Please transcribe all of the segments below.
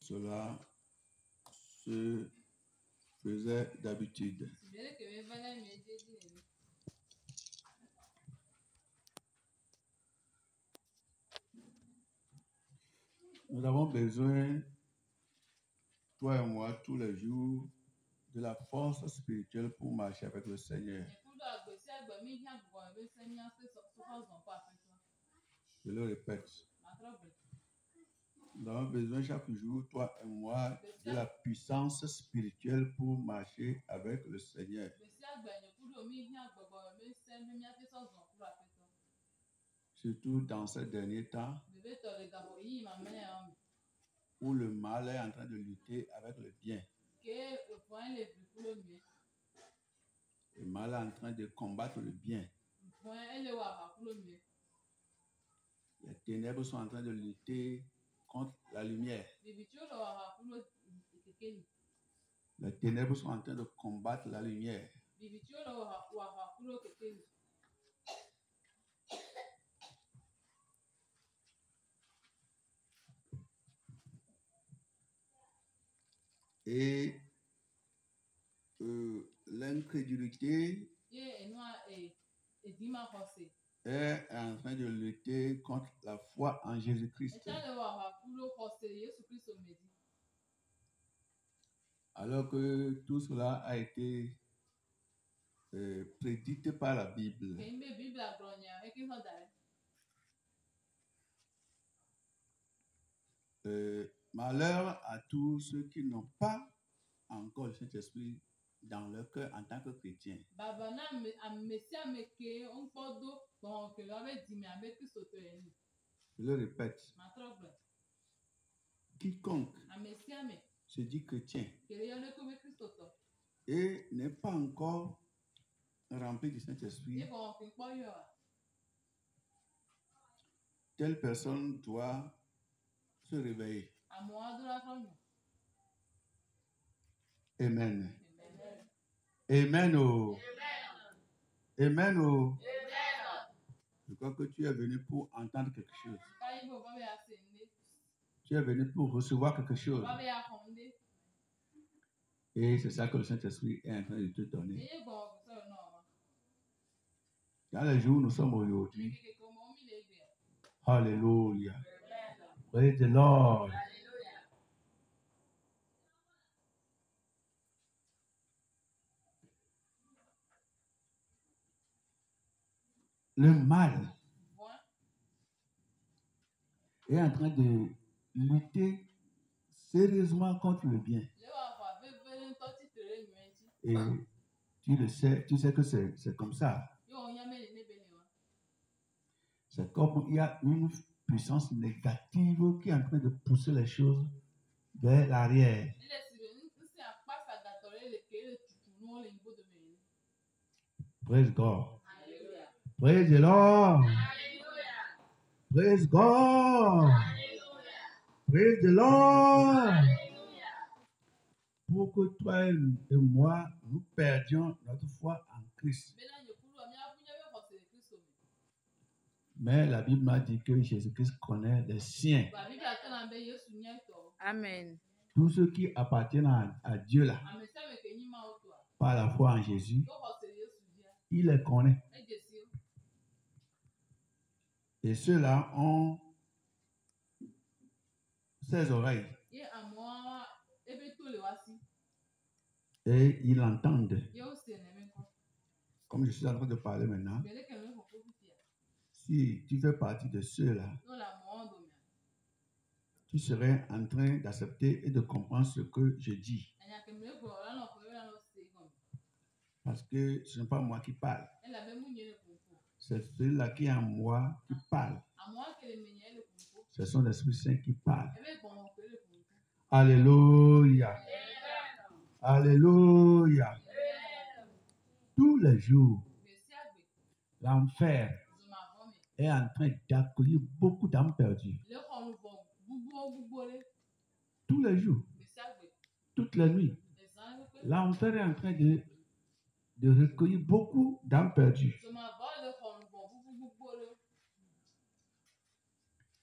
Cela se faisait d'habitude. Nous avons besoin, toi et moi, tous les jours, de la force spirituelle pour marcher avec le Seigneur. Je le répète. Nous avons besoin chaque jour, toi et moi, de la puissance spirituelle pour marcher avec le Seigneur. Surtout dans ces derniers temps où le mal est en train de lutter avec le bien. Le mal est en train de combattre le bien. Les ténèbres sont en train de lutter contre la lumière. Les ténèbres sont en train de combattre la lumière. Et l'incrédulité est en train de lutter contre la foi en Jésus-Christ. Alors que tout cela a été prédit par la Bible. Malheur à tous ceux qui n'ont pas encore le Saint-Esprit dans leur cœur en tant que chrétiens. Je le répète. Quiconque se dit chrétien et n'est pas encore rempli du Saint-Esprit, telle personne doit se réveiller. Amen. Amen. Oh. Amen. Oh. Je crois que tu es venu pour entendre quelque chose. Tu es venu pour recevoir quelque chose. Et c'est ça que le Saint-Esprit est en train de te donner. Dans les jours où nous sommes aujourd'hui. Alléluia. Praise the Lord. Le mal est en train de lutter sérieusement contre le bien. Et tu le sais, tu sais que c'est comme ça. C'est comme il y a une puissance négative qui est en train de pousser les choses vers l'arrière. Praise God. Praise the Lord. Praise God. Praise the Lord. Pour que toi et moi, nous perdions notre foi en Christ. Mais la Bible m'a dit que Jésus-Christ connaît les siens. Amen. Tous ceux qui appartiennent à Dieu là, par la foi en Jésus, il les connaît. Et ceux-là ont 16 oreilles. Et ils l'entendent. Comme je suis en train de parler maintenant, si tu fais partie de ceux-là, tu serais en train d'accepter et de comprendre ce que je dis. Parce que ce n'est pas moi qui parle. C'est celui-là qui est en moi qui parle. Ce sont les esprits saints qui parlent. Alléluia. Alléluia. Tous les jours, l'enfer est en train d'accueillir beaucoup d'âmes perdues. Tous les jours, toutes les nuits, l'enfer est en train de recueillir beaucoup d'âmes perdues.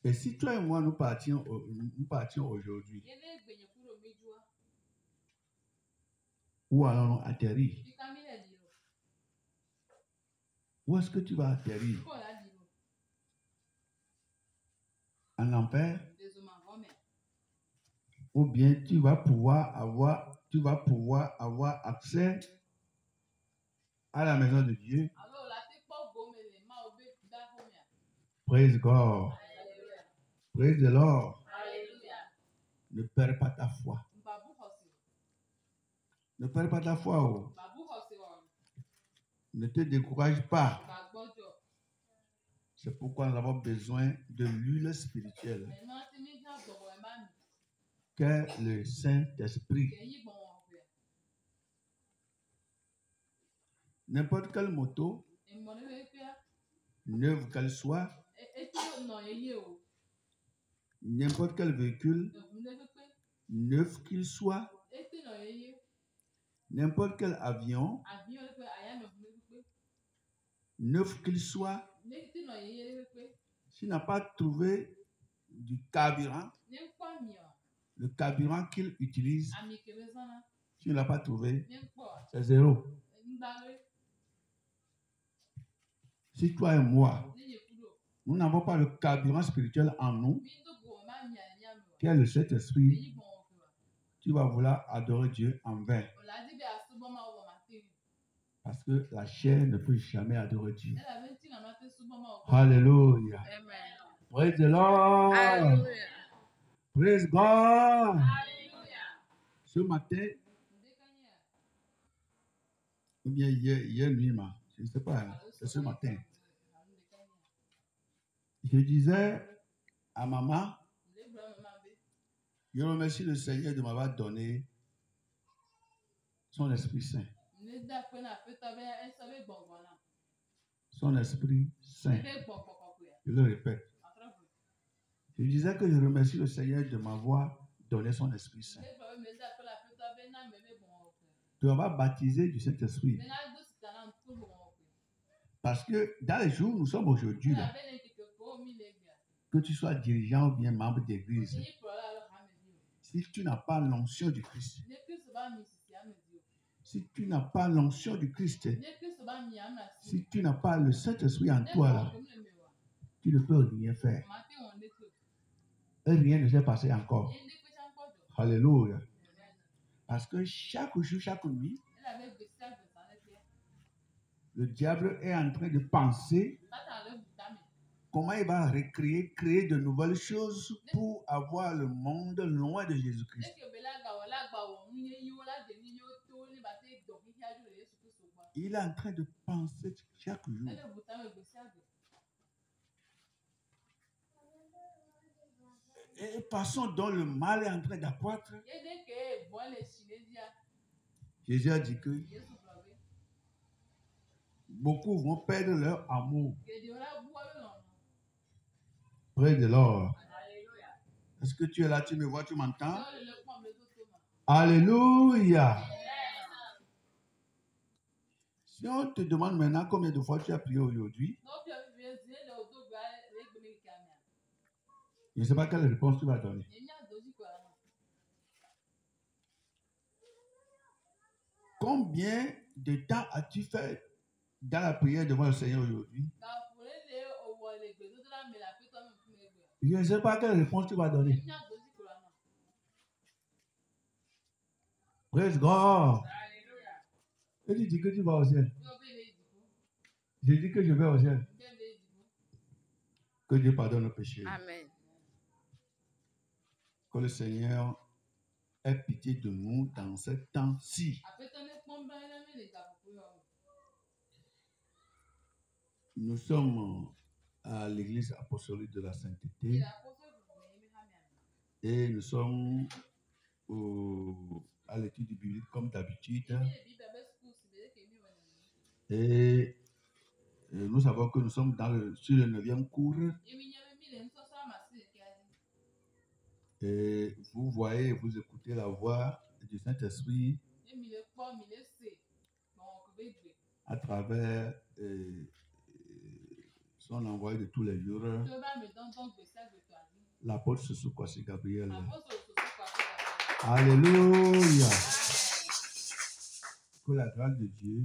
Et si toi et moi nous partions aujourd'hui, où allons-nous atterrir? Où est-ce que tu vas atterrir? En enfer? Ou bien tu vas pouvoir avoir accès à la maison de Dieu? Praise God. Praise the Lord. Ne perds pas ta foi. Ne perds pas ta foi. Oh. Ne te décourage pas. C'est pourquoi nous avons besoin de l'huile spirituelle qu'est le Saint-Esprit. N'importe quelle moto, neuve qu'elle soit, n'importe quel véhicule, neuf qu'il soit, n'importe quel avion, neuf qu'il soit, s'il n'a pas trouvé du carburant, le carburant qu'il utilise, s'il ne l'a pas trouvé, c'est zéro. Si toi et moi, nous n'avons pas le carburant spirituel en nous, qui est le Saint-Esprit, tu vas vouloir adorer Dieu en vain. Parce que la chair ne peut jamais adorer Dieu. Alléluia. Praise the Lord. Hallelujah. Praise God. Ce matin, ou bien hier nuit, je ne sais pas, c'est ce matin. Je disais à maman, je remercie le Seigneur de m'avoir donné son Esprit Saint. Son Esprit Saint. Je le répète. Je disais que je remercie le Seigneur de m'avoir donné son Esprit Saint. Tu vas baptiser du Saint-Esprit. Parce que dans les jours où nous sommes aujourd'hui, là, que tu sois dirigeant ou bien membre d'église, si tu n'as pas l'onction du Christ, si tu n'as pas l'onction du Christ, si tu n'as pas le Saint-Esprit en toi, là, tu ne peux rien faire. Et rien ne s'est passé encore. Alléluia. Parce que chaque jour, chaque nuit, le diable est en train de penser comment il va créer de nouvelles choses pour avoir le monde loin de Jésus-Christ. Il est en train de penser chaque jour. Et passons dont le mal est en train d'accroître. Jésus a dit que beaucoup vont perdre leur amour. Praise the Lord. Est-ce que tu es là, tu me vois, tu m'entends? Alléluia. Si on te demande maintenant combien de fois tu as prié aujourd'hui, je ne sais pas quelle réponse tu vas donner. Combien de temps as-tu fait dans la prière devant le Seigneur aujourd'hui? Je ne sais pas quelle réponse tu vas donner. Praise God. Et tu dis que tu vas au ciel. Je dis que je vais au ciel. Que Dieu pardonne nos péchés. Amen. Que le Seigneur ait pitié de nous dans ce temps-ci. Nous sommes à l'église apostolique de la sainteté et nous sommes à l'étude du biblique comme d'habitude. Et nous savons que nous sommes sur le 9e cours. Et vous voyez, vous écoutez la voix du Saint-Esprit à travers son envoyé de tous les jours. L'apôtre Sousou-Kwasi Gabriel. Alléluia. Que la grâce de Dieu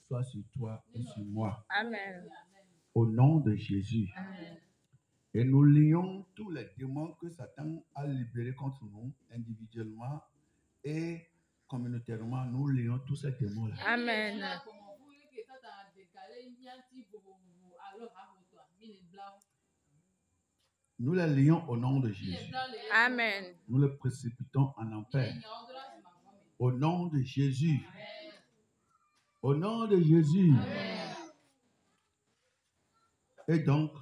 soit sur toi et sur moi. Amen. Au nom de Jésus. Amen. Et nous lions tous les démons que Satan a libérés contre nous, individuellement et communautairement. Nous lions tous ces démons-là. Amen. Nous les lions au nom de Jésus. Amen. Nous les précipitons en enfer. Au nom de Jésus. Au nom de Jésus. Amen. Et donc,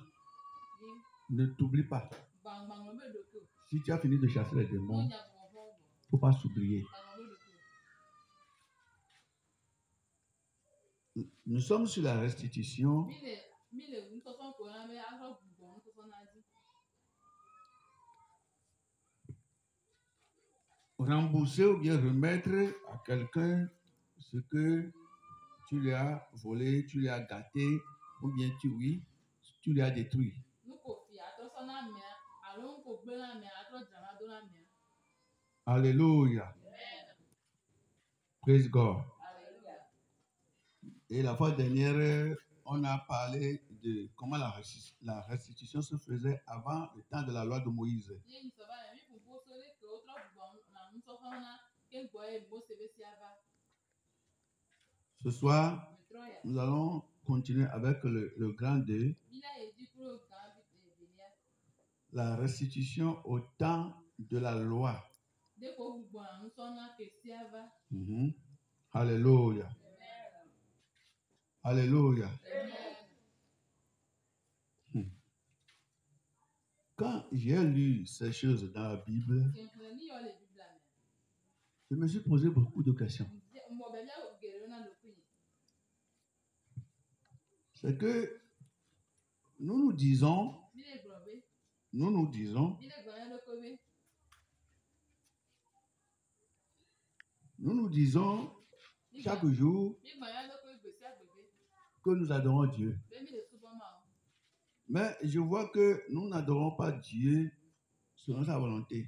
ne t'oublie pas. Si tu as fini de chasser les démons, il ne faut pas s'oublier. Nous sommes sur la restitution. Rembourser ou bien remettre à quelqu'un ce que tu lui as volé, tu lui as gâté, ou bien tu lui as détruit. Alléluia. Praise God. Et la fois dernière, on a parlé de comment la restitution se faisait avant le temps de la loi de Moïse. Ce soir, nous allons continuer avec le grand 2. La restitution au temps de la loi. Alléluia. Alléluia. Quand j'ai lu ces choses dans la Bible, je me suis posé beaucoup de questions. C'est que nous nous disons chaque jour que nous adorons Dieu. Mais je vois que nous n'adorons pas Dieu selon sa volonté.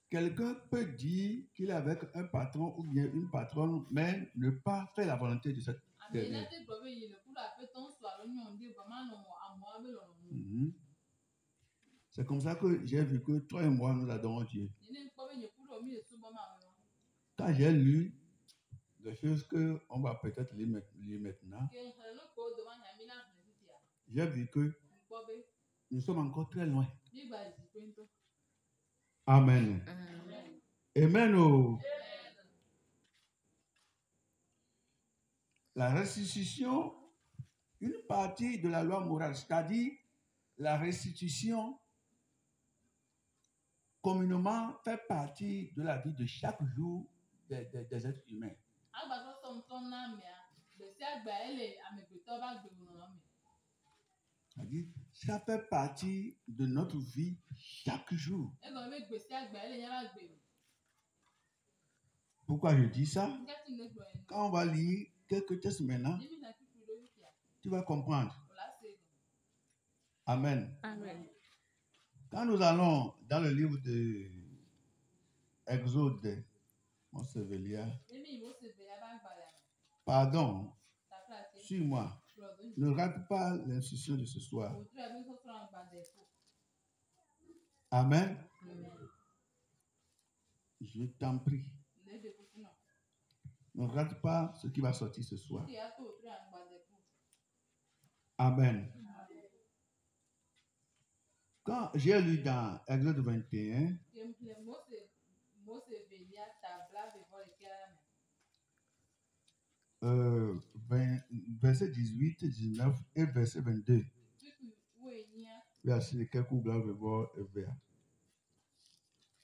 Quelqu'un peut dire qu'il est avec un patron ou bien une patronne, mais ne pas faire la volonté de cette dernière. C'est comme ça que j'ai vu que toi et moi, nous adorons Dieu. Quand j'ai lu les choses qu'on va peut-être lire maintenant, j'ai vu que nous sommes encore très loin. Amen. Amen. Oh. La restitution, une partie de la loi morale, c'est-à-dire la restitution communément fait partie de la vie de chaque jour des êtres humains. C'est-à-dire, ça fait partie de notre vie chaque jour. Pourquoi je dis ça? Quand on va lire quelques textes maintenant, tu vas comprendre. Amen. Amen. Quand nous allons dans le livre de Exode, pardon, suis-moi. Ne rate pas l'instruction de ce soir. Amen. Je t'en prie. Ne rate pas ce qui va sortir ce soir. Amen. Quand j'ai lu dans Exode 21, verset 18, 19 et verset 22.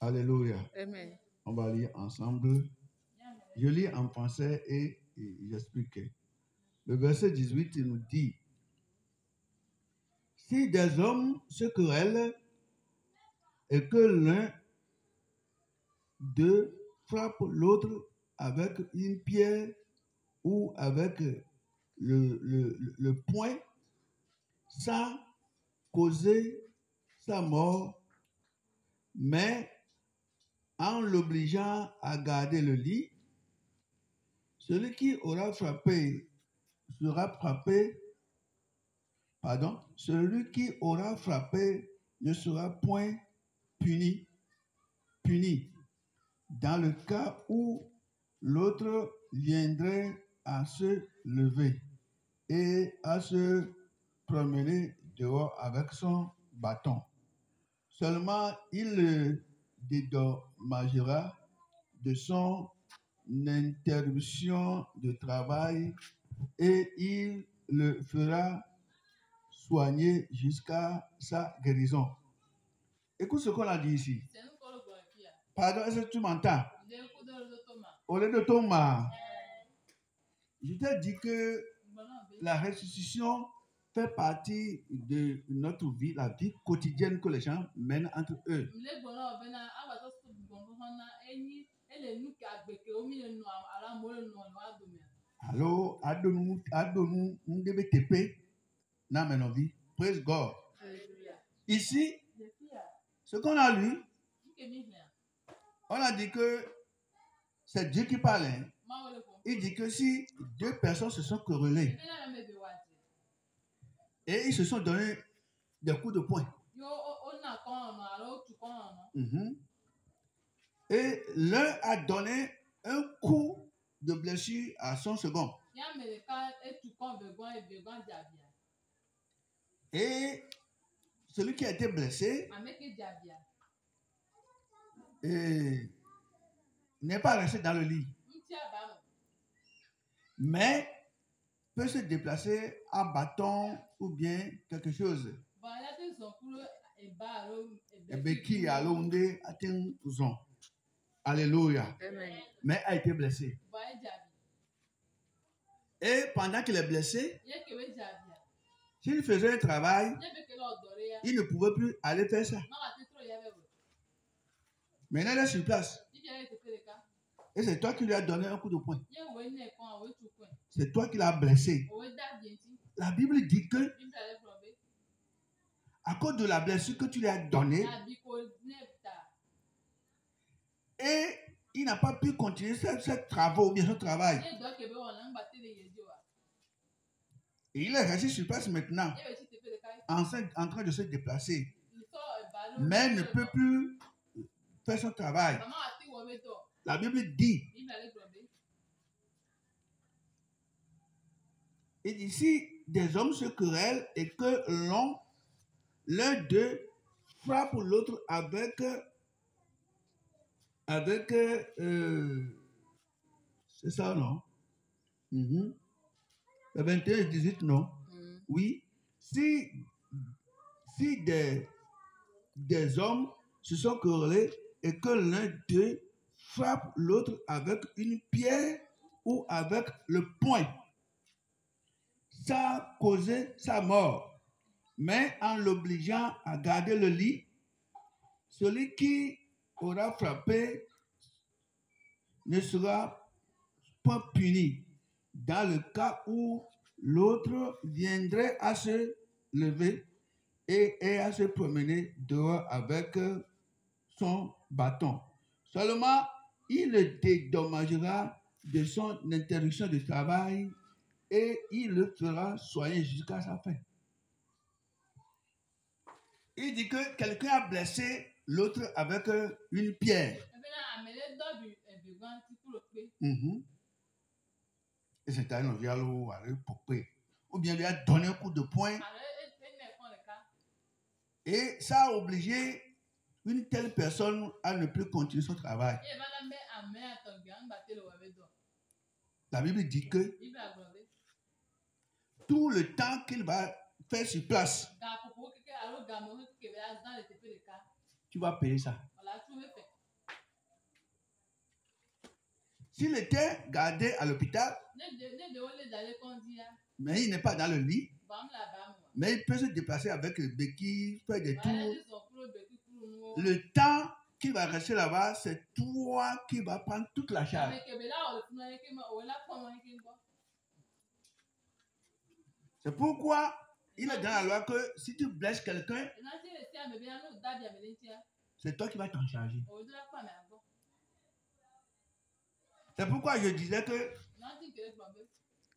Alléluia. Amen. On va lire ensemble. Je lis en français et j'explique. Le verset 18 nous dit: si des hommes se querellent et que l'un d'eux frappe l'autre avec une pierre ou avec le poing sans causer sa mort, mais en l'obligeant à garder le lit, celui qui aura frappé sera frappé, celui qui aura frappé ne sera point puni. Dans le cas où l'autre viendrait à se lever et à se promener dehors avec son bâton. Seulement, il le dédommagera de son interruption de travail et il le fera soigner jusqu'à sa guérison. Écoute ce qu'on a dit ici. Pardon, est-ce que tu m'entends? Au lieu de Thomas, je t'ai dit que la ressuscitation fait partie de notre vie, la vie quotidienne que les gens mènent entre eux. Alors, adonne-nous TP dans notre vie. Praise God. Ici, ce qu'on a lu, on a dit que c'est Dieu qui parle. Hein. Il dit que si deux personnes se sont querellées et ils se sont donné des coups de poing, et l'un a donné un coup de blessure à son second. Et celui qui a été blessé n'est pas resté dans le lit, mais peut se déplacer à bâton ou bien quelque chose. Alléluia. Mais a été blessé. Et pendant qu'il est blessé, s'il faisait un travail, il ne pouvait plus aller faire ça. Maintenant, il est sur place. Et c'est toi qui lui as donné un coup de poing. C'est toi qui l'as blessé. La Bible dit que à cause de la blessure que tu lui as donnée, et il n'a pas pu continuer ses travaux ou bien son travail. Et il est resté sur place maintenant, en train de se déplacer, mais ne peut plus faire son travail. La Bible dit, et d'ici des hommes se querellent et que l'un d'eux frappe l'autre avec c'est ça, non? Le 21 et 18, non? Oui. Si des hommes se sont querellés et que l'un d'eux frappe l'autre avec une pierre ou avec le poing, ça a causé sa mort. Mais en l'obligeant à garder le lit, celui qui aura frappé ne sera pas puni. Dans le cas où l'autre viendrait à se lever et à se promener dehors avec son bâton. Seulement, il le dédommagera de son interruption de travail et il le fera soigner jusqu'à sa fin. Il dit que quelqu'un a blessé l'autre avec une pierre. Et c'est un envialo ou bien lui a donné un coup de poing. Et ça a obligé une telle personne à ne plus continuer son travail. La Bible dit que tout le temps qu'il va faire sur place, tu vas payer ça. S'il était gardé à l'hôpital, mais il n'est pas dans le lit, mais il peut se déplacer avec le béquille, faire des tours. Le temps qui va rester là-bas, c'est toi qui vas prendre toute la charge. C'est pourquoi il est dans la loi que si tu blesses quelqu'un, c'est toi qui vas t'en charger. C'est pourquoi je disais que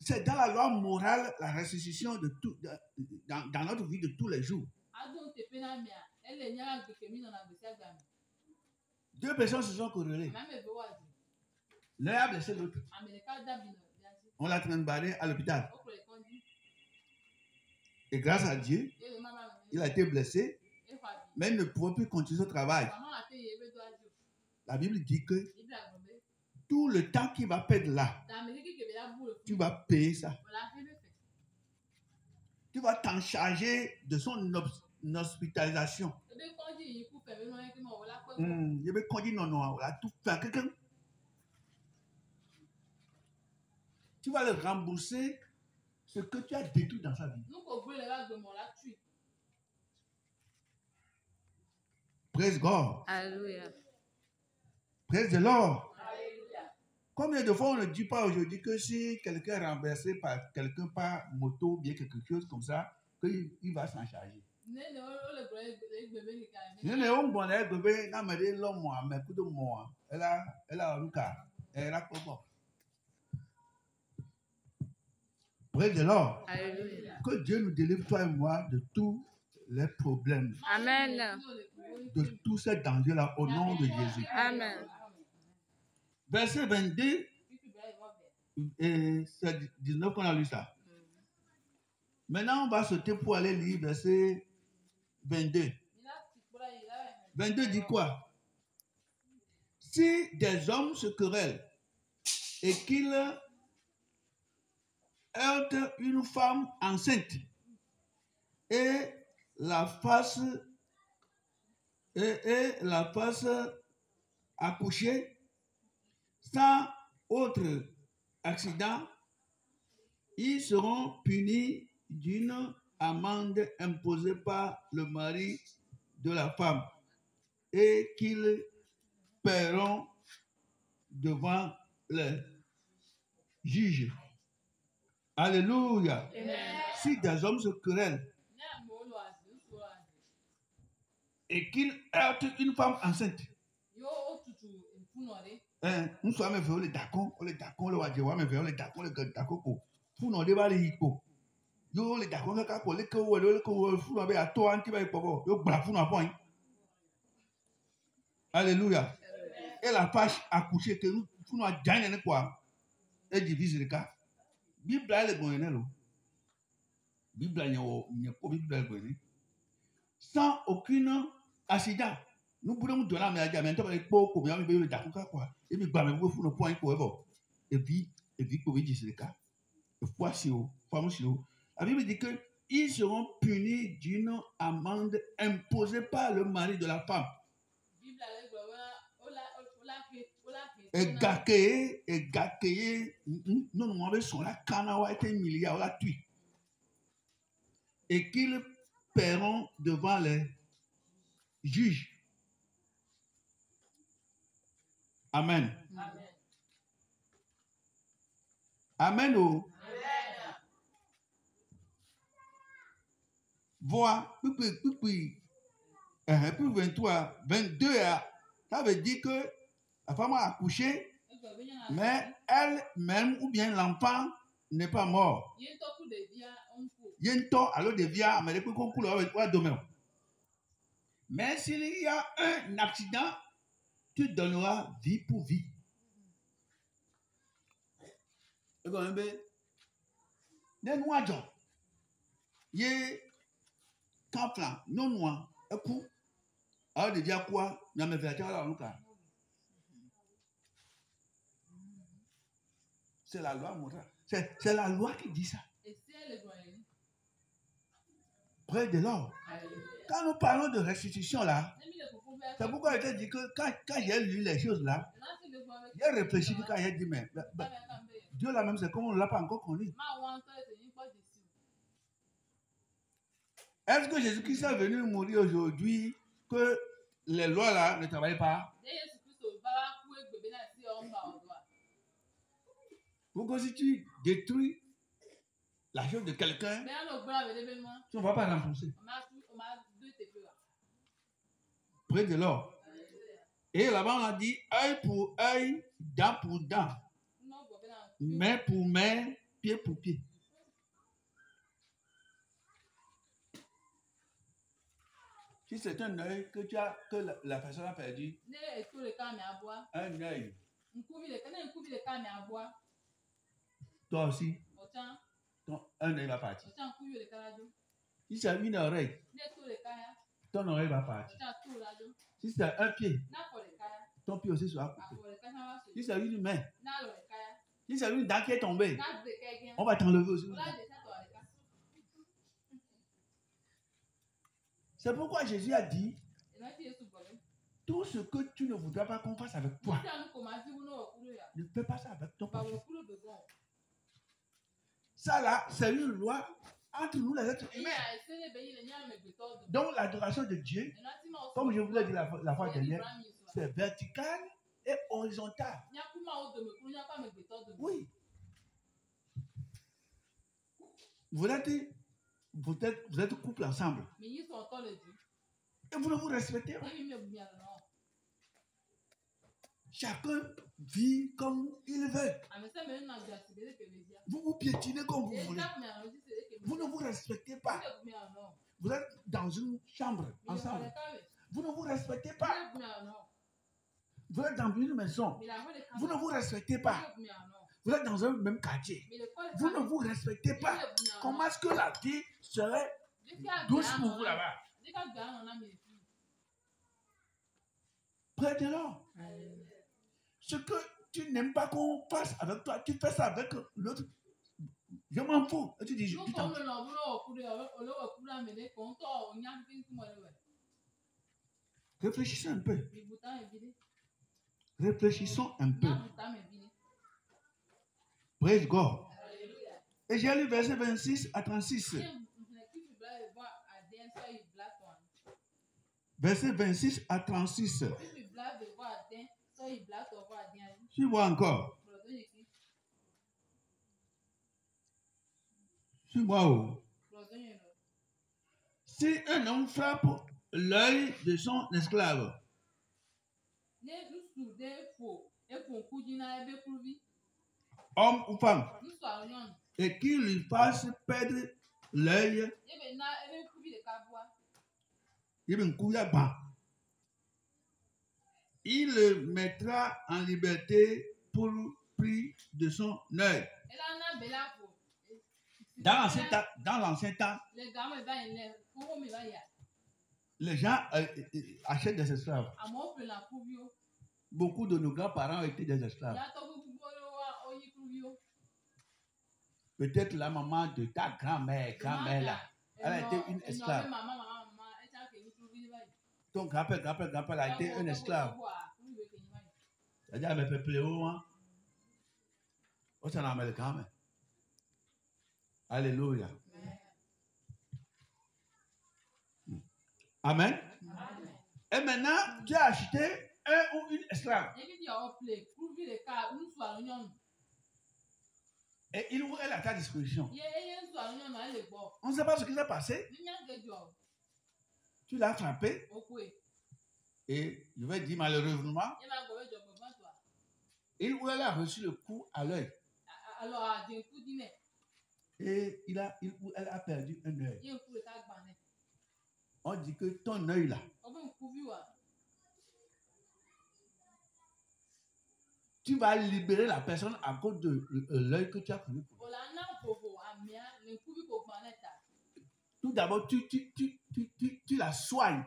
c'est dans la loi morale la restitution de tout, dans notre vie de tous les jours. Deux personnes se sont corrélées. L'un a blessé l'autre. On l'a transbarré à l'hôpital. Et grâce à Dieu, il a été blessé, mais il ne pouvait plus continuer son travail. La Bible dit que tout le temps qu'il va perdre là, tu vas payer ça. Tu vas t'en charger de son hospitalisation. Je vais conduire non, tout faire quelqu'un. Tu vas le rembourser ce que tu as détruit dans sa vie. Praise God. Alléluia. Praise the Lord. Combien de fois on ne dit pas aujourd'hui que si quelqu'un est renversé par quelqu'un par moto ou bien quelque chose comme ça, qu'il va s'en charger. Praise the Lord. Alléluia. Que Dieu nous délivre, toi et moi, de tous les problèmes. Amen. De tous ces dangers-là, au nom de Jésus. Amen. Verset 22, et c'est 19 qu'on a lu ça. Maintenant, on va sauter pour aller lire verset 22. 22 dit quoi? Si des hommes se querellent et qu'ils heurtent une femme enceinte et la fasse accoucher sans autre accident, ils seront punis d'une amende imposée par le mari de la femme et qu'ils paieront devant le juge. Alléluia. Amen. Si des hommes se querellent et qu'ils heurtent une femme enceinte, nous sommes venus d'accord, on les d'accord, le wadjewa, mais venus d'accord, le d'accord pour nous débat les hippo. Yo les d'accord, le cas pour les cours, le cours, fou avec à toi, anti avec papa, yo bla fou n'a point. Alléluia. Et la page accouchée que nous fou n'a gagné quoi? Et divise le cas. Bible a le bon Bible a n'y a pas Bible sans aucun accident. Nous pouvons donner la médaille, mais maintenant, pour combien de d'accord quoi? Et puis, bah, mais vous ne pouvez pas. Et puis, pour vous dire le cas. Et fois si haut, la Bible dit que ils seront punis d'une amende imposée par le mari de la femme. Et gakéé, nous nous avons sur la canawa été milliard, la tue. Et qu'ils paieront devant les juges. Amen. Amen. Amen. Oh. Vois, puis 23, 22, ça veut dire que la femme a accouché, mais elle-même ou bien l'enfant n'est pas mort. Alors devient, mais depuis qu'on coule, mais s'il y a un accident, tu donneras vie pour vie. Et quand même, les noirs, yé, quand non noir, un coup, alors devient quoi? N'a me fait la Lucas. C'est la loi morale. C'est la loi qui dit ça. Près de l'or. Quand nous parlons de restitution là, c'est pourquoi je te dis que quand j'ai lu les choses là, j'ai réfléchi quand j'ai dit, mais Dieu là même, c'est comme on ne l'a pas encore connu. Est-ce que Jésus-Christ est venu mourir aujourd'hui que les lois là ne travaillent pas. Pourquoi si tu détruis la chose de quelqu'un, tu ne vas pas renforcer. Près de l'or. Et là-bas, on a dit œil pour œil, dent pour dent, main pour main, pied pour pied. Si c'est un œil que la personne a perdu, un œil, toi aussi, un œil va partir. Si c'est une oreille, ton oreille va partir. Si c'est un pied, ton pied aussi sera coupé. Si c'est une main, si c'est une dent qui est tombée, on va t'enlever aussi. C'est pourquoi Jésus a dit, tout ce que tu ne voudras pas qu'on fasse avec toi, ne fais pas ça avec ton prochain. Ça là, c'est une loi entre nous les êtres humains. Donc l'adoration de Dieu, comme je vous l'ai dit la fois dernière, c'est vertical et horizontal. Oui. Vous êtes couple ensemble. Et vous ne vous respectez pas. Chacun vit comme il veut. Vous vous piétinez comme vous voulez. Vous ne vous respectez pas. Vous êtes dans une chambre ensemble. Vous ne vous respectez pas. Vous êtes dans une maison. Vous ne vous respectez pas. Vous êtes dans un même quartier. Vous ne vous respectez pas. Comment est-ce que la vie serait douce pour vous là-bas? Près de là. Ce que tu n'aimes pas qu'on fasse avec toi, tu fais ça avec l'autre. Je m'en fous. Et tu dis, je t'en fous. Réfléchissons un peu. Réfléchissons un peu. Praise God. Et j'ai lu verset 26 à 36. Verset 26 à 36. Tu vois encore. Tu vois où? Si un homme frappe l'œil de son esclave, homme ou femme, et qu'il lui fasse perdre l'œil, il le mettra en liberté pour le prix de son œil. Dans l'ancien temps, les gens achètent des esclaves. Beaucoup de nos grands-parents étaient des esclaves. Peut-être la maman de ta grand-mère là, elle a été une esclave. Ton grand-père a été un esclave. C'est-à-dire, elle me fait pleurer. On s'en amène quand même. Alléluia. Amen. Et maintenant, tu as acheté un ou une esclave. Et il ou elle à ta disposition. On ne sait pas ce qui s'est passé. Tu l'as frappé. Et je vais dire malheureusement, il ou elle a reçu le coup à l'œil. Et il ou elle a perdu un œil. On dit que ton œil là, tu vas libérer la personne à cause de l'œil que tu as pris. Tout d'abord, tu la soignes.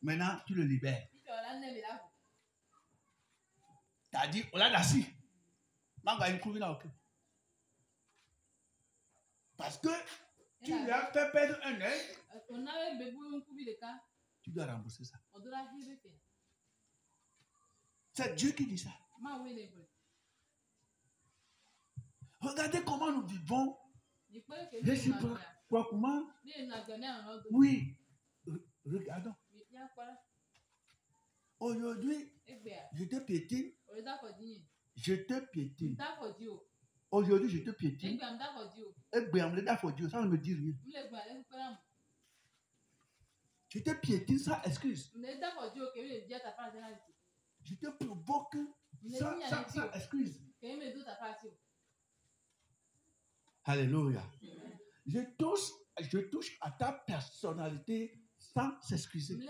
Maintenant, tu le libères. Tu as dit, on l'a dassi. Parce que tu lui as fait perdre un œil. Tu dois rembourser ça. C'est Dieu qui dit ça. Regardez comment nous vivons Réciproquement, oui. Regardons. Aujourd'hui, je te piétine. Je te piétine. Aujourd'hui, je te piétine. Ça ne me dit rien. Je te piétine sans excuse. Je te provoque sans excuse. Alléluia. Je touche à ta personnalité sans s'excuser. Je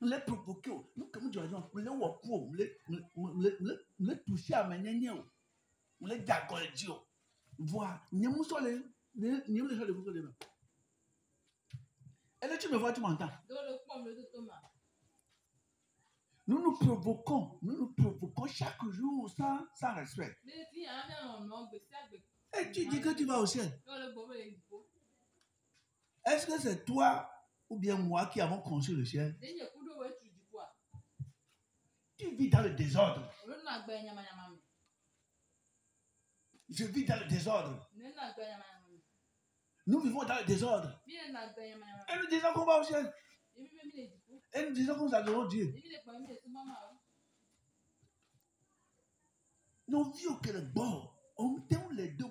l'ai provoqué. Nous, comme nous disons, nous l'ai touché à mes nénions. Nous l'ai dagolé. Voir. Nous sommes les. Et tu me vois, tu m'entends? Nous nous provoquons chaque jour sans respect. Et tu dis que tu vas au ciel. Est-ce que c'est toi ou bien moi qui avons construit le ciel? Tu vis dans le désordre. Je vis dans le désordre. Nous vivons dans le désordre. Et nous disons qu'on va au ciel. Et nous disons que nous adorons Dieu. Nos vies au Québec, on tient les deux,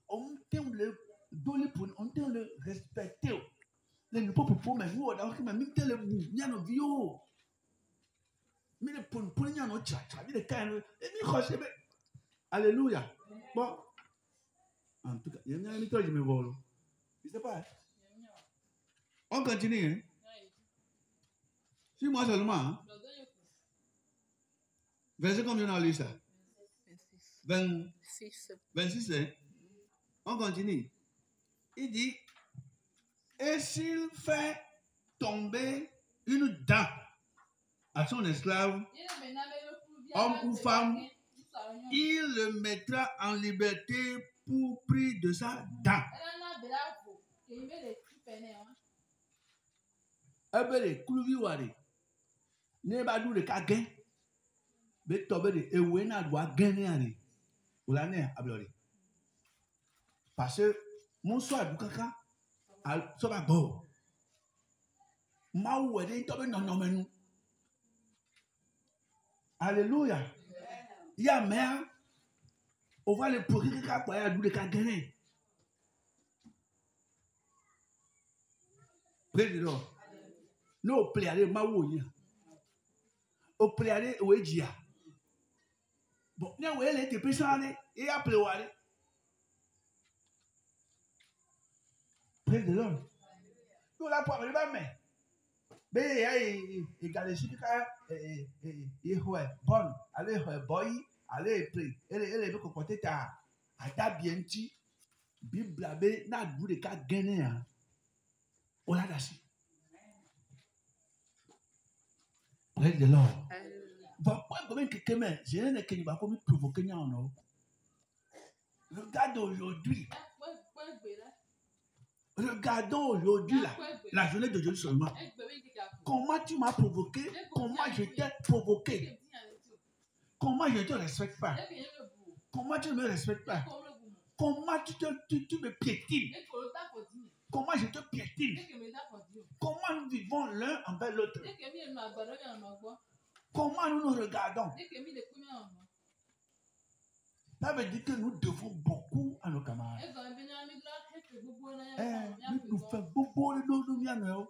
on tient les deux, on tient le respecter. Les nous pour mais nous, on a même tel le bout, il y a nos vies. Mais les pour il y a nos tchatcha, il y a des cannes, et nous crochons. Alléluia. Bon, en tout cas, il y a un étoile qui me vole. Je ne sais pas. On continue. Hein? Si moi seulement. Hein? Verset combien on a lu ça? 26. Hein? On continue. Il dit, et s'il fait tomber une dent à son esclave, homme ou femme, il le mettra en liberté pour prix de sa dent. Ebele kuluviwari ne ba du de ka gen be tobe de ewe na do gen ne ani ola ne ablori parce que mon so adu kaka so ba go ma wo de tobe no menu. Alléluia. Ya mea on va le pour kaka pa ya du de ka gen ne. Praise the Lord. No play ma wo yin. O play o ejia. Bon, ne we le te pesane e a play wale. Praise the Lord. No la pa ba me. Be e galesi ka ho bon, ale ho boy, ale play. Ele be ko poteta ata bienti. Bibla be na du de ka gene a. O la dasi. Praise the Lord. Regardons aujourd'hui la journée de Dieu seulement. Comment tu m'as provoqué? Comment je t'ai provoqué? Comment je ne te respecte pas? Comment tu ne me respectes pas? Comment tu me piétines? Comment je te piétine? Comment nous vivons l'un envers l'autre? Comment nous nous regardons? Ça veut dire que nous devons beaucoup à nos camarades. Nous faisons beaucoup de nous.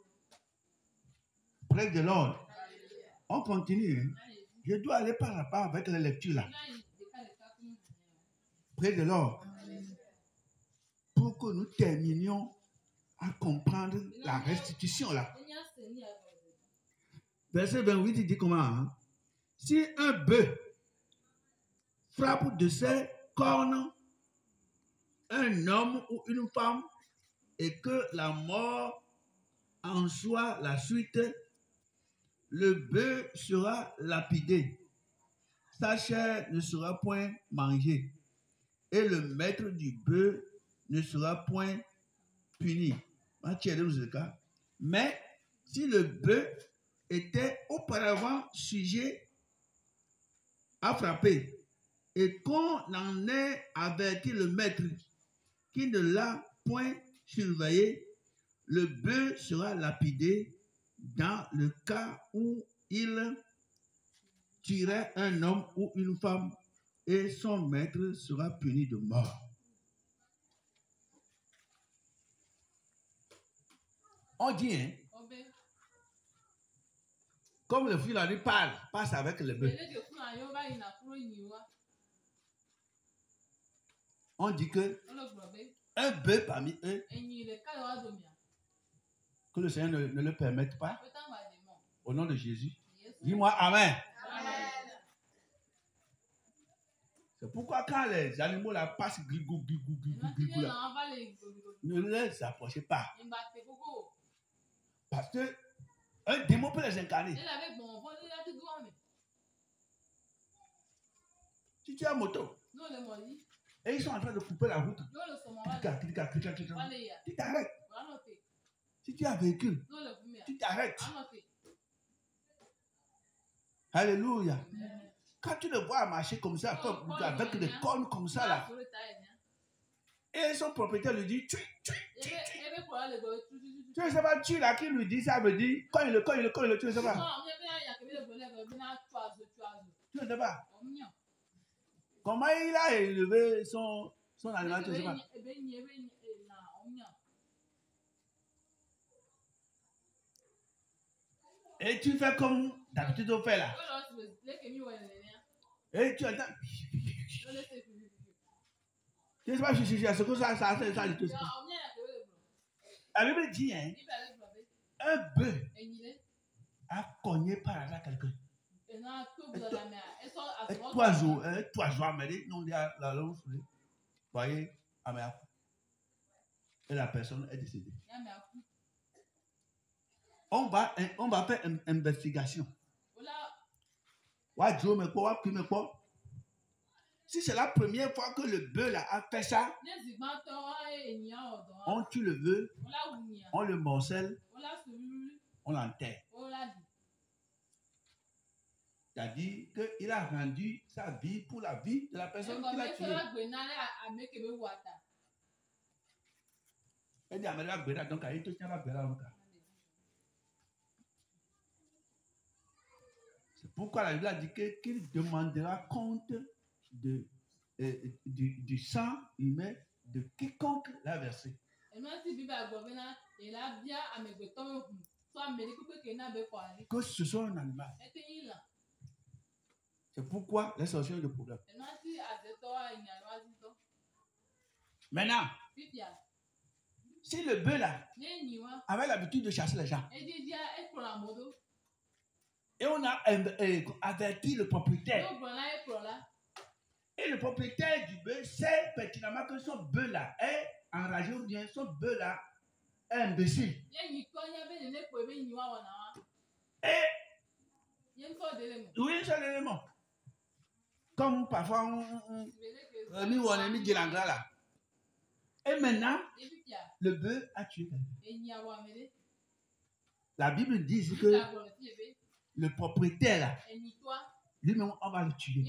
Praise the Lord. On continue. Je dois aller par rapport avec la lecture là. Praise the Lord. Pour que nous terminions à comprendre la restitution là. Verset 28, il dit comment? Hein? Si un bœuf frappe de ses cornes un homme ou une femme et que la mort en soit la suite, le bœuf sera lapidé. Sa chair ne sera point mangée et le maître du bœuf ne sera point puni. Mais si le bœuf était auparavant sujet a frappé. Et qu'on en ait averti le maître qui ne l'a point surveillé, le bœuf sera lapidé dans le cas où il tuerait un homme ou une femme et son maître sera puni de mort. On dit, hein, comme le fils a dit, passe avec le bœuf. On dit que un bœuf parmi eux, que le Seigneur ne le permette pas, au nom de Jésus. Dis-moi Amen. Amen. C'est pourquoi quand les animaux la passent, ne les approchez pas. Parce que un démon peut les incarner. Si tu as une moto et ils sont en train de couper la route, tu t'arrêtes. Si tu as un véhicule, tu t'arrêtes. Alléluia. Quand tu le vois marcher comme ça, avec des cornes comme ça là, et son propriétaire lui dit, tu ne sais pas, tu là qui lui dit ça veut dire, quand il le, tu ne sais pas. Tu ne sais pas. Comment il a élevé son animal, tu ne sais pas. Et tu fais comme d'habitude on fait là. Et tu attends. Tu ne sais pas, ce que ça dit tout ça. La Bible dit, hein, un bœuf a cogné par hasard quelqu'un. Un oiseau a mêlé, non, la langue soulée. Voyez, et la personne est décédée. On va faire une investigation. Si c'est la première fois que le bœuf a fait ça, on tue le bœuf, on le morcelle, on l'enterre. C'est-à-dire qu'il a rendu sa vie pour la vie de la personne qui l'a tué. C'est pourquoi la Bible a dit qu'il demandera compte du sang humain de quiconque l'a versé. Que ce soit un animal. C'est pourquoi les sorciers ont de problème. Maintenant, si le bœuf là avait l'habitude de chasser les gens, et on a averti le propriétaire, et le propriétaire du bœuf sait pertinemment que son bœuf là est enragé ou bien son bœuf là est imbécile. Et oui, c'est l'élément. Comme parfois on dit là. Et maintenant, le bœuf a tué quelqu'un. La Bible dit que le propriétaire là, lui-même, on va le tuer.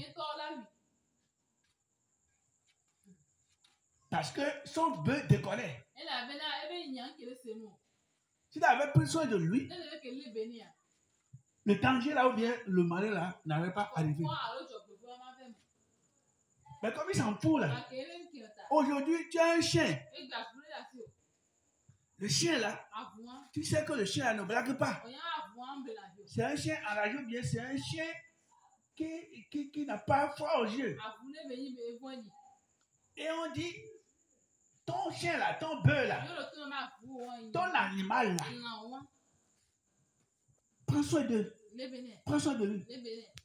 Parce que son bœuf décollait. S'il avait pris soin de lui, le danger là ou bien le malheur là n'avait pas arrivé. Mais comme il s'en fout là, aujourd'hui tu as un chien. Le chien là, tu sais que le chien là ne blague pas. C'est un chien enragé ou bien c'est un chien qui n'a pas froid aux yeux. Et on dit, ton chien là, ton bœuf là, ton animal là, prends soin de lui.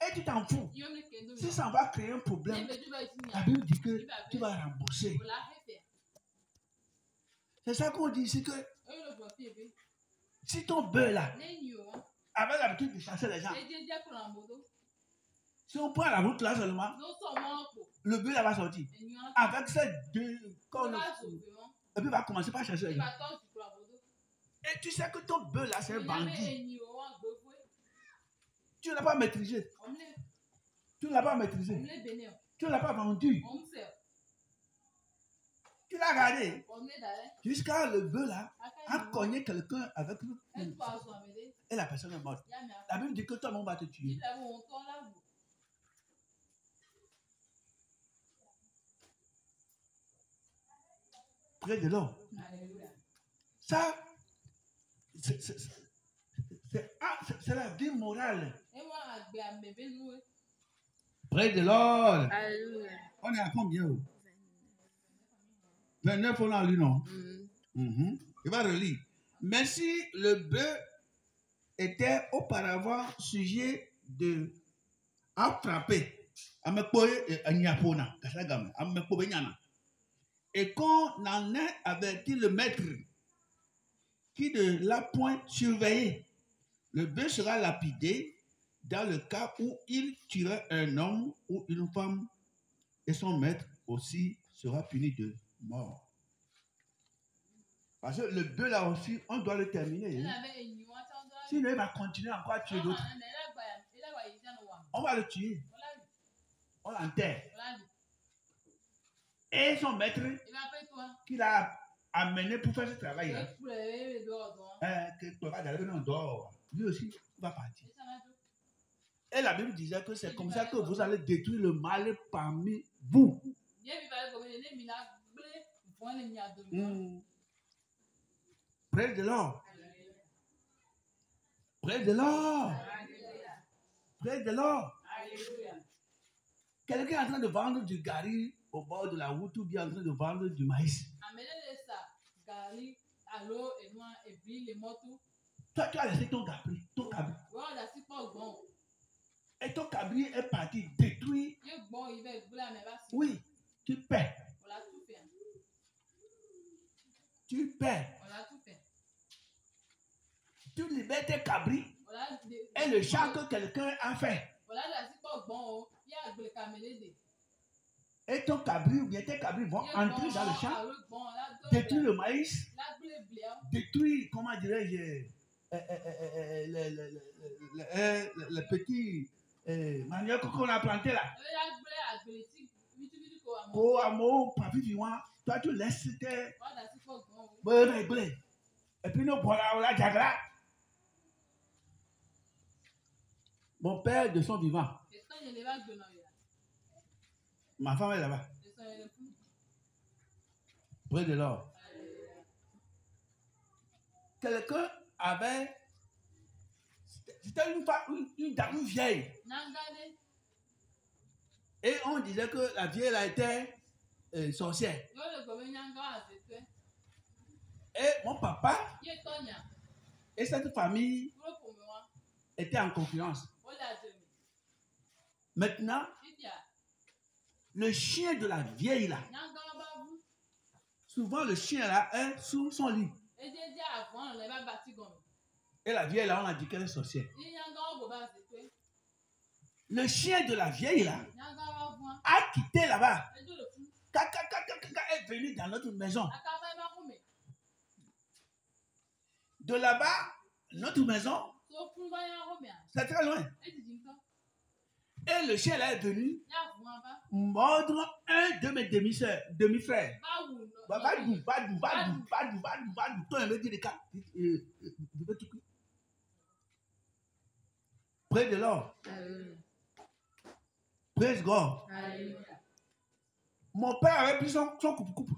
Et tu t'en fous. Si ça va créer un problème, la Bible dit que tu vas rembourser. C'est ça qu'on dit ici que si ton bœuf là avait l'habitude de chasser les gens, si on prend la route là seulement, le bœuf là va sortir. Avec ces deux cornes, et puis il va commencer par chasser les gens. Et tu sais que ton bœuf là, c'est un bandit. Tu ne l'as pas maîtrisé. Tu Tu ne l'as pas maîtrisé. Tu ne l'as pas vendu. Tu l'as gardé. Jusqu'à le bœuf là a cogné quelqu'un avec lui. Et la personne est morte. La Bible dit que toi, on va te tuer. Près de l'homme. Ça, c'est la vie morale. Près de l'ordre. On est à combien? 29, on a lu, non? Il va relire. Mais si le bœuf était auparavant sujet à frapper, et qu'on en ait averti le maître qui ne l'a point surveillé, le bœuf sera lapidé dans le cas où il tuerait un homme ou une femme, et son maître aussi sera puni de mort. Parce que le bœuf là aussi, on doit le terminer. Hein? Sinon, il va continuer encore à tuer d'autres. On va le tuer. On l'enterre. Et son maître, qui l'a amené pour faire ce travail-là, lui aussi va partir. Et la Bible disait que c'est comme ça que vous allez détruire le mal parmi vous. Près de l'or. Près de l'or. Près de l'or. Quelqu'un est en train de vendre du gari au bord de la route ou bien en train de vendre du maïs. Toi, tu as laissé ton cabri. Et ton cabri est parti détruire. Oui, tu perds. Tu perds. Tu libères tes cabris et le champ que quelqu'un a fait. Et ton cabri ou bien tes cabris vont entrer dans le champ, détruire le maïs, détruire, comment dirais-je, le petit manioc qu'on a planté là. Oh, amour, papi, toi tu laisses tes. Et puis nous, voilà, diagra. Mon père de son vivant. Ma femme est là-bas. Près de l'or. Quelqu'un avait. C'était une dame vieille. Et on disait que la vieille a été sorcière. Et mon papa et cette famille étaient en concurrence. Maintenant, le chien de la vieille là, souvent le chien là est sous son lit. Et la vieille là, on a dit qu'elle est sorcière. Le chien de la vieille là a quitté là-bas. Est venu dans notre maison. De là-bas, notre maison, c'est très loin. Et le chien là est venu mordre un de mes demi-frères. Près de l'or. Praise God. Mon père avait pris son coupe-coupe.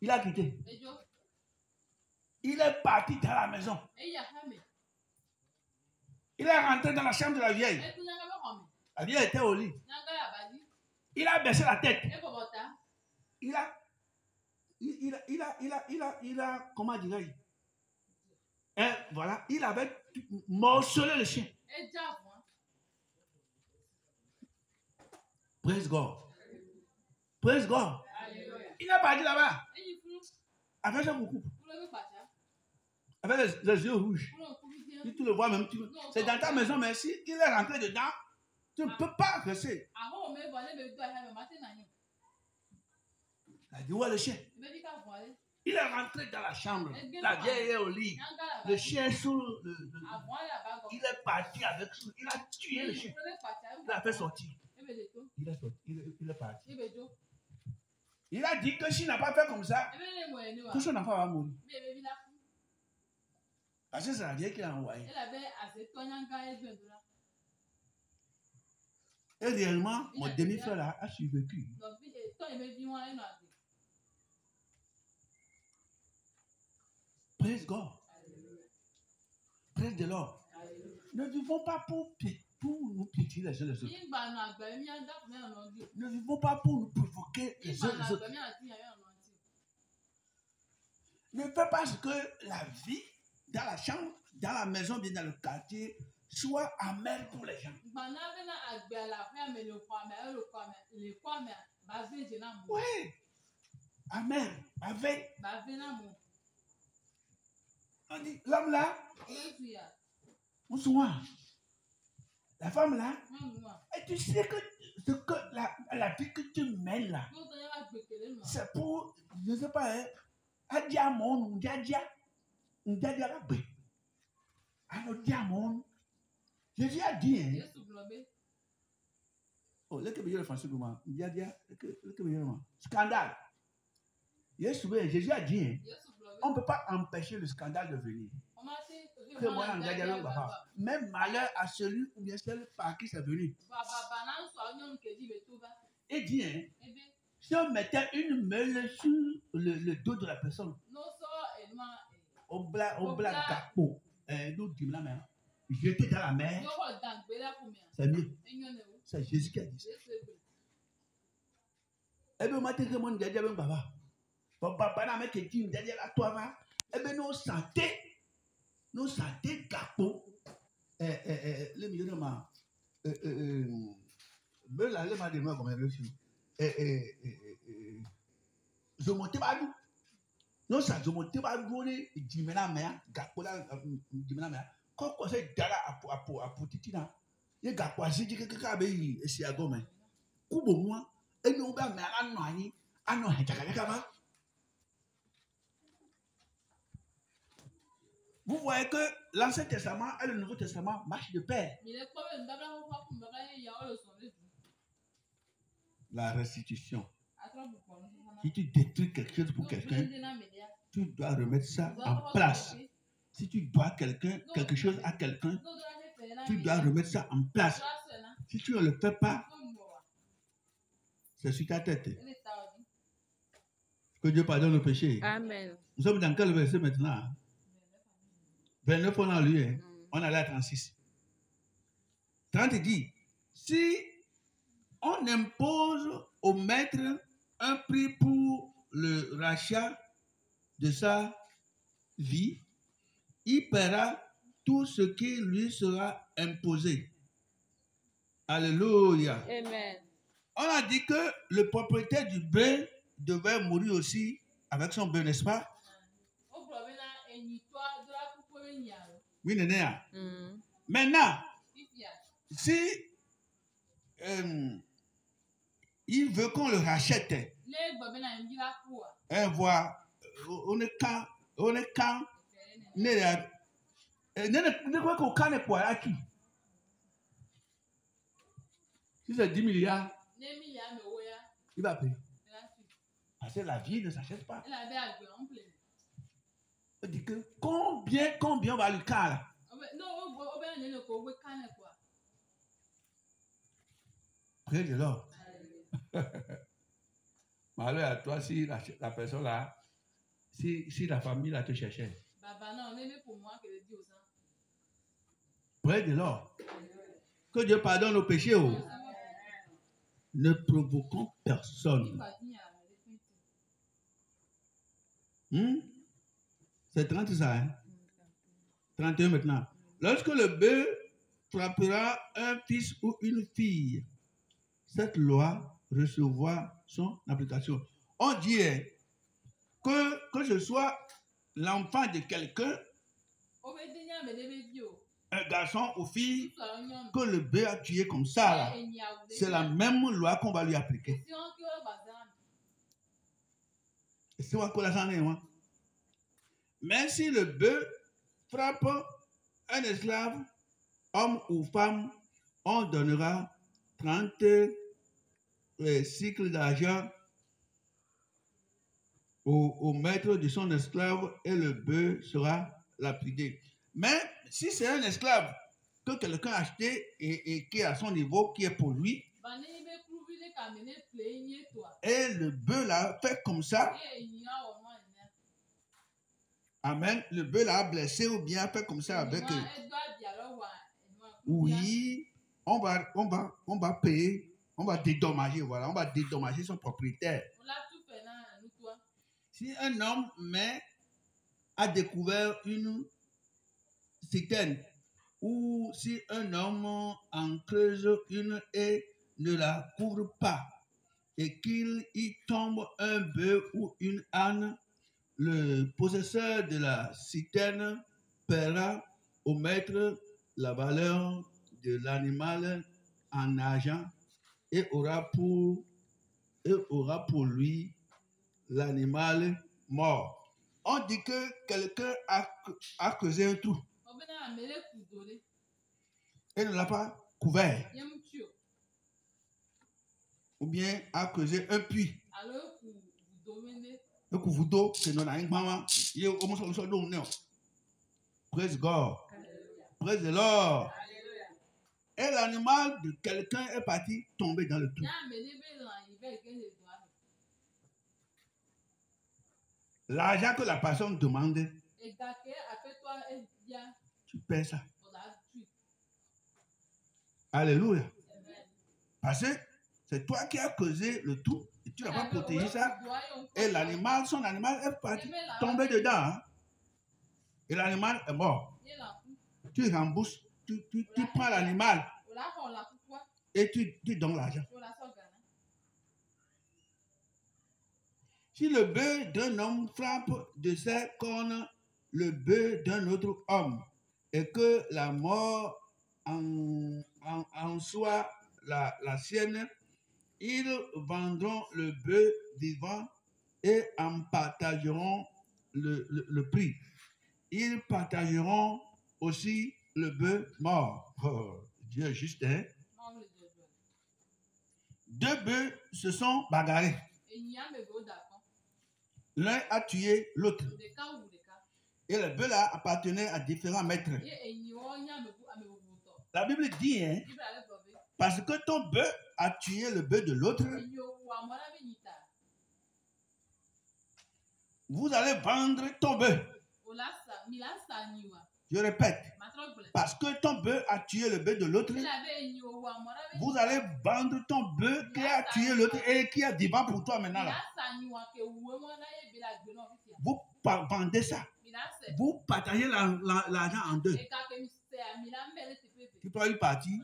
Il a quitté. Il est parti dans la maison. Il est rentré dans la chambre de la vieille. La vieille était au lit. Il a baissé la tête. Il a, comment dirais-je? Et voilà, il avait morcelé le chien. Praise God. Praise God. Il est parti là-bas. Avec son coucou. Avec les yeux rouges. Si tu le vois même, c'est dans ta maison, mais si il est rentré dedans, tu ne peux pas rester. Il a dit, où est le chien? Il est rentré dans la chambre. La vieille est au lit. Le chien sous il est parti avec. Il a tué le chien. Il a fait sortir. Il est parti. Il a dit que s'il n'a pas fait comme ça, que son enfant va mourir. Parce que c'est la vieille qui l'a envoyé. Et réellement, mon demi-frère là a survécu. Praise God. Praise the Lord. Ne vivons pas pour nous piétiner les uns les autres. Ne vivons pas pour nous provoquer les uns les autres. Ne fais pas ce que la vie dans la chambre, dans la maison, bien dans le quartier, soit amère pour les gens. Oui. Amen. Avec. On dit, l'homme là, bonsoir. La femme là, et tu sais que ce que la vie que tu mènes là, c'est pour, je ne sais pas, un diamant, un diadia la baie. Un diamant. Jésus a dit, hein. Oh, le français comment? Scandale. Jésus a dit, hein, on ne peut pas empêcher le scandale de venir. Même malheur à celui ou bien celle par qui c'est venu. Et dit, hein, si on mettait une meule sur le dos de la personne, au blague capot, nous disons la mer, jeter dans la mer, c'est mieux. C'est Jésus qui a dit ça. Et bien, moi, je suis un gars, papa. Papa n'a même dit une dernière à toi, va. Eh bien, nous santé capot. Le milieu de ma. Me la, le ma de moi, comme elle est. Je monte pas nous. Non, ça, je monte pas nous, dimena mea, capot là, dimena mea. Quand on s'est dala à Titina, il y a capot à Sidi, quelqu'un a béni, et c'est à gomme. Coupe moi, et nous, ben, mais à nous, à nous, vous voyez que l'Ancien Testament et le Nouveau Testament marchent de pair. La restitution. Si tu détruis quelque chose pour quelqu'un, tu dois remettre ça en place. Si tu dois quelque chose à quelqu'un, tu dois remettre ça en place. Si tu ne le fais pas, c'est sur ta tête. Que Dieu pardonne le péché. Amen. Nous sommes dans quel verset maintenant? 29, on a lu, hein? On a là 36. 30 dit, si on impose au maître un prix pour le rachat de sa vie, il paiera tout ce qui lui sera imposé. Alléluia. Amen. On a dit que le propriétaire du bœuf devait mourir aussi avec son bœuf, n'est-ce pas? Oui, néné. Maintenant, si il veut qu'on le rachète, on est quand, si c'est 10 milliards, il va payer. Parce que la vie ne s'achète pas. On dit que combien on va lui caler? Près de l'or. Malheur à toi si la personne là, si la famille là te cherchait. Près de l'or. Que Dieu pardonne nos péchés. Oh. Ne provoquons personne. C'est 30 ça, hein? 31 maintenant. Lorsque le bœuf frappera un fils ou une fille, cette loi recevra son application. On dit que ce soit l'enfant de quelqu'un, un garçon ou fille, que le bœuf a tué comme ça, c'est la même loi qu'on va lui appliquer. Et c'est quoi la journée, moi? Mais si le bœuf frappe un esclave, homme ou femme, on donnera 30 cycles d'argent au maître de son esclave et le bœuf sera lapidé. Mais si c'est un esclave que quelqu'un a acheté et qui est à son niveau, qui est pour lui, et le bœuf l'a fait comme ça, amen, le bœuf l'a blessé ou bien fait comme ça avec eux. Oui, on va payer, on va dédommager, voilà, on va dédommager son propriétaire. Si un homme a découvert une citerne, ou si un homme en creuse une et ne la couvre pas, et qu'il y tombe un bœuf ou une âne, le possesseur de la citerne paiera au maître la valeur de l'animal en argent et aura pour lui l'animal mort. On dit que quelqu'un a creusé un trou et ne l'a pas couvert. Ou bien a creusé un puits. Praise God. Praise the Lord. Et l'animal de quelqu'un est parti tomber dans le trou. L'argent que la personne demande, tu paies ça. Alléluia. Parce que c'est toi qui as causé le tout et tu n'as pas protégé ça. Et l'animal, son animal est parti tomber dedans. Hein? Et l'animal est mort. Tu rembourses, tu prends l'animal et tu donnes l'argent. Si le bœuf d'un homme frappe de ses cornes le bœuf d'un autre homme et que la mort en soit la sienne, ils vendront le bœuf vivant et en partageront le prix. Ils partageront aussi le bœuf mort. Oh, Dieu est juste, hein? Deux bœufs se sont bagarrés. L'un a tué l'autre. Et le bœuf là appartenait à différents maîtres. La Bible dit, hein, parce que ton bœuf a tué le bœuf de l'autre, vous allez vendre ton bœuf. Je répète, parce que ton bœuf a tué le bœuf de l'autre, vous allez vendre ton bœuf qui a tué l'autre et qui est vivant pour toi maintenant. Là. Vous vendez ça. Vous partagez l'argent en deux. Tu prends une partie,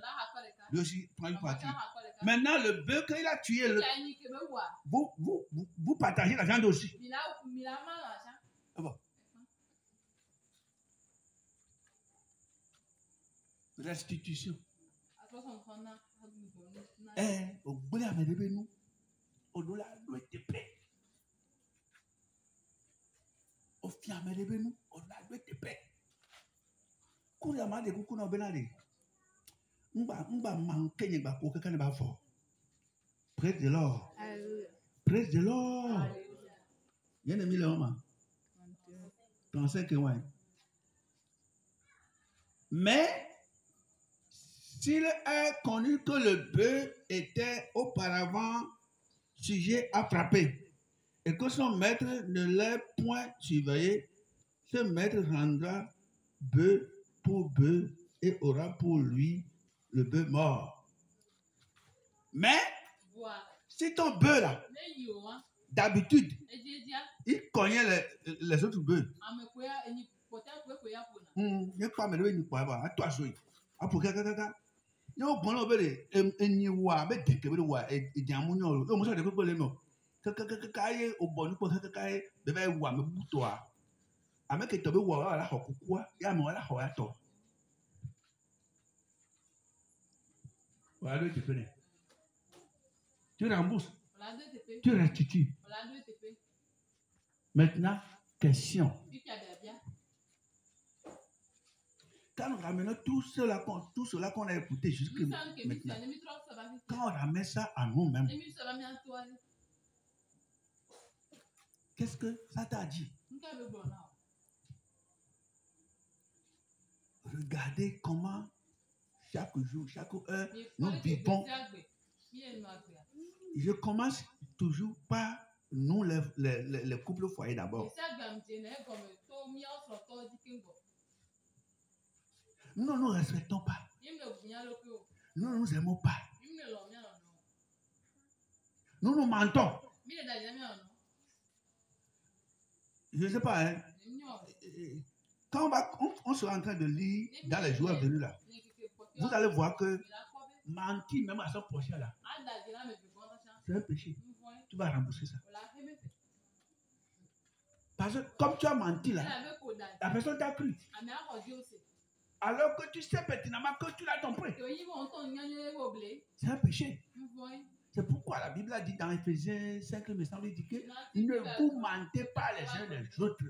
lui aussi prend une partie. Maintenant, le bœuf qu'il a tué, vous partagez l'argent aussi. Ah bon. Restitution. Au bout de la nous, au-delà de paix. Au fiamé de nous, au-delà de paix. Couramment de coucou na benade. Mba manqué n'y ba coca ne ba fort. Praise the Lord. Praise the Lord. Bien aimé le homme. 35 ouais. Mais s'il est connu que le bœuf était auparavant sujet à frapper et que son maître ne l'ait point surveillé, ce maître rendra bœuf pour bœuf et aura pour lui le bœuf mort. Mais si ton bœuf là, d'habitude, il cognait les autres bœufs. Il n'y a pas de quoi à toi, yo bono bere enyi wa be deke bere wa ejamu nyo lo mo so de pepe le no kakaye obonu ko kakaye be be wa me buto a ameke to be wa la hokukua ya me la ho ya to wa le tepene tu rembourses tu restitues maintenant question quand nous ramenons tout cela qu'on a écouté jusque maintenant, quand on ramène ça à nous-mêmes, qu'est-ce que ça t'a dit? Regardez comment chaque jour, chaque heure, nous vivons. Je commence toujours par nous, les couples au foyer d'abord. Nous ne nous respectons pas. Nous ne nous aimons pas. Nous nous mentons. Je ne sais pas, hein. Quand on sera en train de lire dans les jours venus là, vous allez voir que mentir même à son prochain là, c'est un péché. Tu vas rembourser ça. Parce que comme tu as menti là, la personne t'a cru. Alors que tu sais pertinemment que tu l'as trompé. C'est un péché. C'est pourquoi la Bible a dit dans Éphésiens 5, il me semble, il dit que ne vous mentez pas les uns les autres.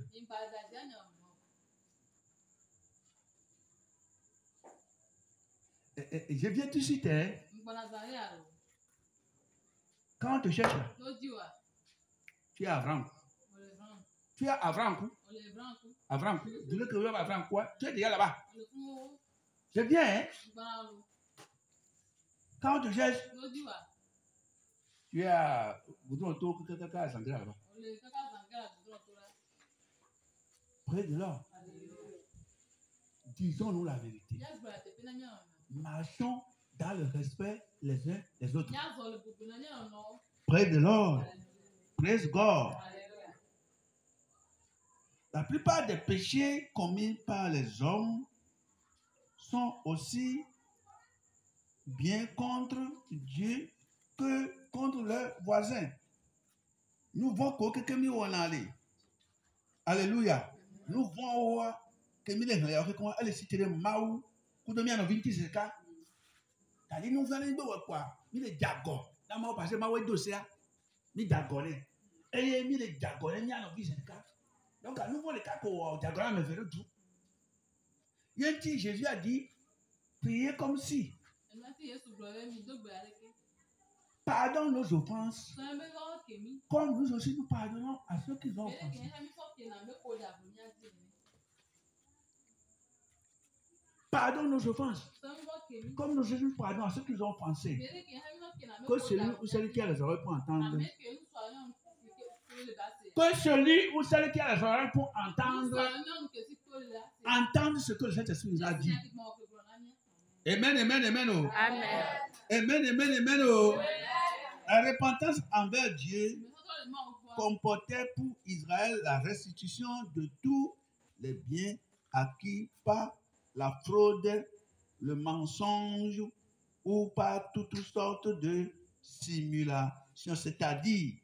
Je viens tout de suite, hein. Quand on te cherche là, tu es Avram. Tu es Avram. Avram. Dis-le que Avram quoi? Tu es déjà là-bas. Je viens, hein. Quand on te cherche, tu es à là-bas. Près de là. Disons-nous la vérité. Marchons dans le respect les uns les autres. Près de l'ordre. Praise God. La plupart des péchés commis par les hommes sont aussi bien contre Dieu que contre leurs voisins. Nous voyons que quelqu'un on allé. Alléluia. Nous voyons que elle est citée Maou. Nous sommes en 26 cas. Nous nous allons quoi? Nous sommes d'accord. Nous sommes passés Maou et dossier. Nous sommes d'accord. Et nous sommes d'accord. Nous sommes en 26 cas. Donc, à nouveau, les cas qu'on diagramme me verront tout. Il y a un petit Jésus a dit, priez comme si. Pardonne nos offenses. Comme nous aussi nous pardonnons à ceux qui ont offensé. Pardonne nos offenses. Comme nous aussi nous pardonnons à ceux qui ont offensé. Que celui ou celle qui a les oreilles pour entendre. Que celui ou celle qui a les oreilles pour entendre ce que le Saint-Esprit nous a dit. Amen, amen, amen. Oh. Amen. Amen, amen, amen. Oh. La repentance envers Dieu comportait pour Israël la restitution de tous les biens acquis par la fraude, le mensonge ou par toutes sortes de simulations. C'est-à-dire,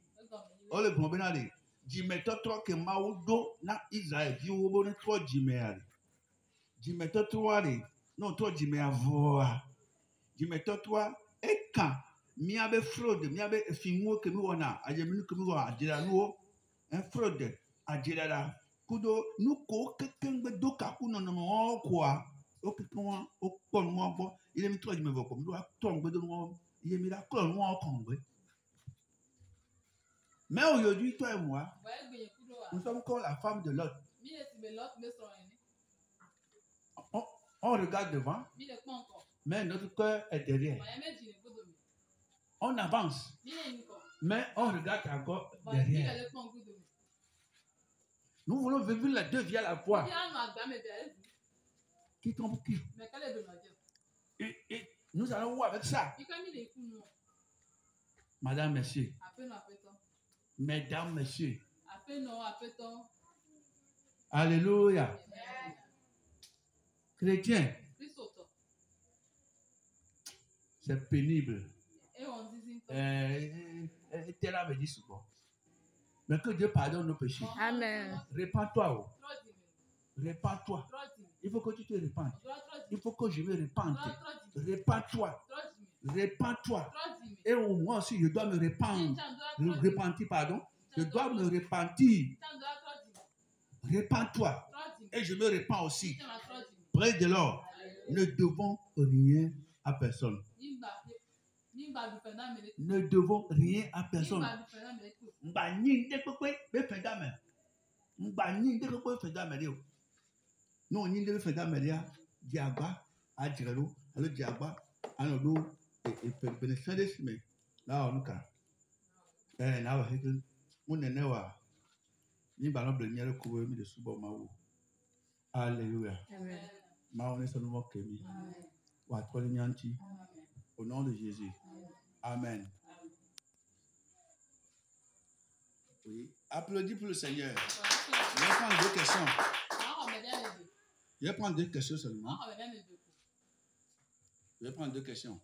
oh le bon benale, dimeto trois que Maoudo na Israël, dit au bon trois diméal. Dimeto trois non trois diméal voix. Dimeto trois et quand miabe fraude, miabe fingo que nous on a, ayeminu que nous on a, dirano, un fraude, a dirala, kudo, nous ko quelqu'un de doka kuno non quoi, au quelqu'un au con moi bon, il est mis trois diméal comme nous a tombe de nous, il est mis la colonne moi combe. Mais aujourd'hui, toi et moi, nous sommes comme la femme de Lot. On regarde devant, mais notre cœur est derrière. On avance, mais on regarde encore derrière. Nous voulons vivre les deux vies à la fois. Qui tombe qui? Et nous allons voir avec ça. Madame, monsieur. Mesdames, messieurs. Alléluia. Chrétien. C'est pénible. Terra me dit souvent. Mais que Dieu pardonne nos péchés. Amen. Répands-toi. Répands-toi. Il faut que tu te répandes. Il faut que je me répande. Répands-toi. Répands-toi. Et au moins aussi, je dois me répandre. Repentir, pardon. Je dois me repentir. Répands-toi. Et je me répands aussi. Praise the Lord. Ne devons rien à personne. Ne devons rien à personne. Non, ni de faire d'amélia, diagba, adjero, alors diagba, alors nous, et pénétrer mais là on cas. Là on est on est newa. Ni ballon de nière couvert mi de subo maou. Alléluia. Ma on est seulement kémi. Wa toi le nyanti. Au nom de Jésus. Amen. Oui. Applaudis pour le Seigneur. Je vais prendre 2 questions. Je vais prendre 2 questions seulement. Je vais prendre 2 questions.